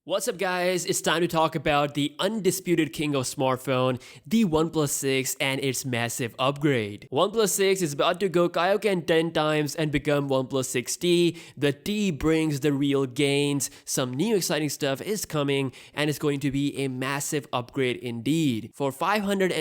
What's up guys, it's time to talk about the undisputed king of smartphone, the OnePlus 6 and its massive upgrade. OnePlus 6 is about to go Kaioken 10 times and become OnePlus 6T. The T brings the real gains, some new exciting stuff is coming and it's going to be a massive upgrade indeed. For $550,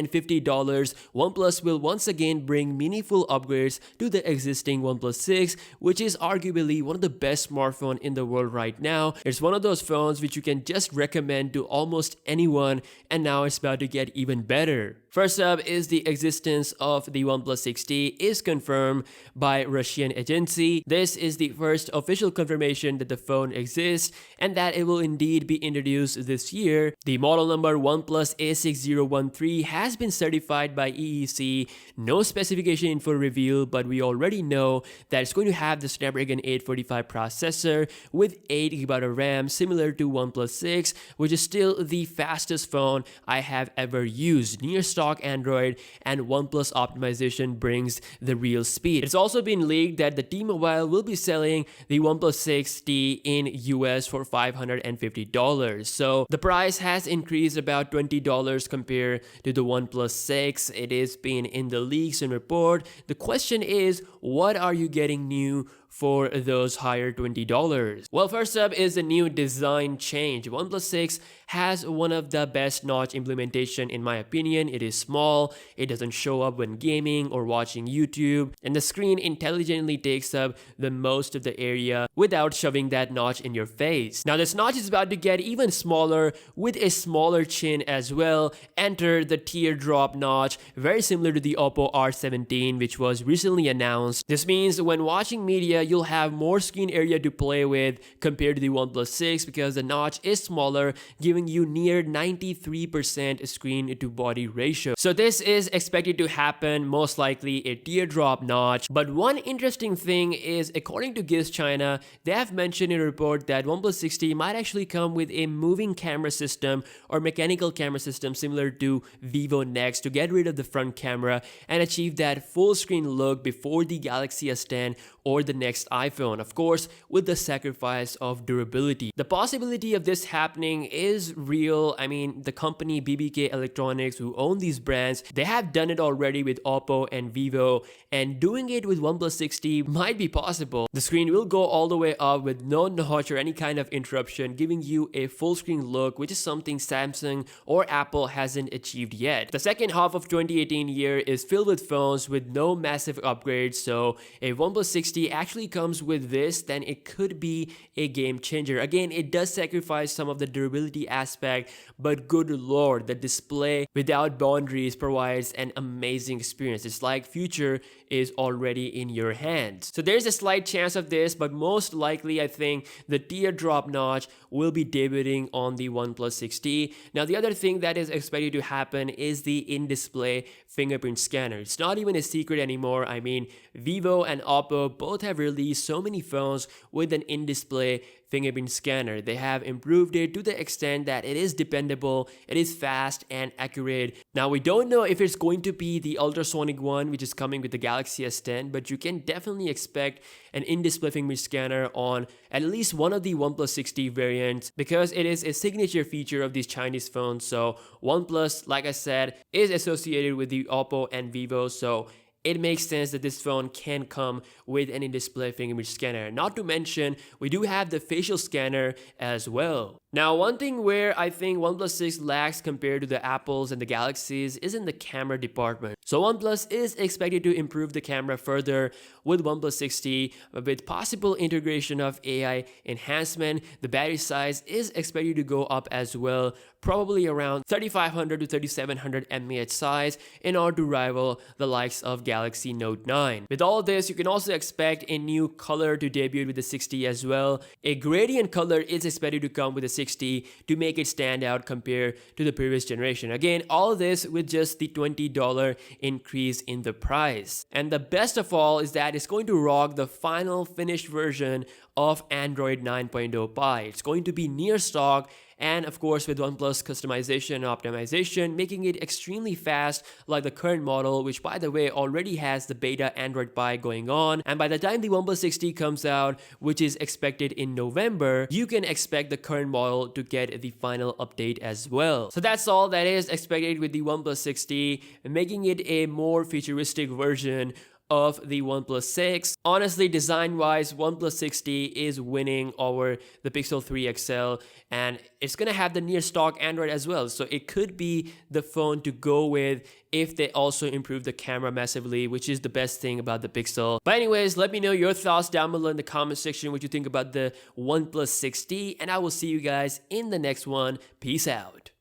OnePlus will once again bring meaningful upgrades to the existing OnePlus 6, which is arguably one of the best smartphones in the world right now. It's one of those phones which you can just recommend to almost anyone, and now it's about to get even better. First up is the existence of the OnePlus 6T is confirmed by Russian agency. This is the first official confirmation that the phone exists and that it will indeed be introduced this year. The model number OnePlus A6013 has been certified by EEC. No specification info revealed, but we already know that it's going to have the Snapdragon 845 processor with 8GB of RAM, similar to OnePlus 6, which is still the fastest phone I have ever used. Near stock Android and OnePlus optimization brings the real speed. It's also been leaked that the T-Mobile will be selling the OnePlus 6T in US for $550. So the price has increased about $20 compared to the OnePlus 6. It is been in the leaks and report. The question is, what are you getting new for those higher $20? Well, first up is the new design change. OnePlus 6 has one of the best notch implementation in my opinion. It is small, it doesn't show up when gaming or watching YouTube, and the screen intelligently takes up the most of the area without shoving that notch in your face. Now this notch is about to get even smaller with a smaller chin as well. Enter the teardrop notch, very similar to the Oppo R17 which was recently announced. This means when watching media you'll have more screen area to play with compared to the OnePlus 6 because the notch is smaller, giving you near 93% screen to body ratio. So this is expected to happen, most likely a teardrop notch. But one interesting thing is, according to Giz China, they have mentioned in a report that OnePlus 6T might actually come with a moving camera system or mechanical camera system similar to Vivo Next to get rid of the front camera and achieve that full screen look before the Galaxy S10 or the next iPhone, of course with the sacrifice of durability. The possibility of this happening is real. I mean, the company BBK Electronics, who own these brands, they have done it already with Oppo and Vivo, and doing it with OnePlus 6T might be possible. The screen will go all the way up with no notch or any kind of interruption, giving you a full screen look, which is something Samsung or Apple hasn't achieved yet. The second half of 2018 year is filled with phones with no massive upgrades, so if OnePlus 6T actually comes with this, then it could be a game changer. Again, it does sacrifice some of the durability aspect, but good lord, the display without boundaries provides an amazing experience. It's like future is already in your hands. So there's a slight chance of this, but most likely I think the teardrop notch will be debuting on the OnePlus 6T. Now the other thing that is expected to happen is the in-display fingerprint scanner. It's not even a secret anymore. I mean, Vivo and Oppo both have released so many phones with an in-display fingerprint scanner. They have improved it to the extent that it is dependable, it is fast and accurate. Now we don't know if it's going to be the ultrasonic one which is coming with the Galaxy S10, but you can definitely expect an in-display fingerprint scanner on at least one of the OnePlus 6T variants because it is a signature feature of these Chinese phones. So OnePlus, like I said, is associated with the Oppo and Vivo, so it makes sense that this phone can come with an in-display fingerprint scanner. Not to mention, we do have the facial scanner as well. Now, one thing where I think OnePlus 6 lacks compared to the Apples and the Galaxies is in the camera department. So OnePlus is expected to improve the camera further with OnePlus 6T with possible integration of AI enhancement. The battery size is expected to go up as well, probably around 3500 to 3700 mAh size in order to rival the likes of Galaxy Note 9. With all of this, you can also expect a new color to debut with the 6T as well. A gradient color is expected to come with the 6T to make it stand out compared to the previous generation. Again, all of this with just the $20 increase in the price. And the best of all is that it's going to rock the final finished version of Android 9.0 Pie. It's going to be near stock, and of course with OnePlus customization and optimization, making it extremely fast like the current model, which by the way already has the beta Android Pie going on. And by the time the OnePlus 6T comes out, which is expected in November, you can expect the current model to get the final update as well. So that's all that is expected with the OnePlus 6T, making it a more futuristic version of the OnePlus 6. Honestly, design-wise, OnePlus 6T is winning over the Pixel 3 XL, and it's gonna have the near stock Android as well. So it could be the phone to go with if they also improve the camera massively, which is the best thing about the Pixel. But anyways, let me know your thoughts down below in the comment section, what you think about the OnePlus 6T, and I will see you guys in the next one. Peace out.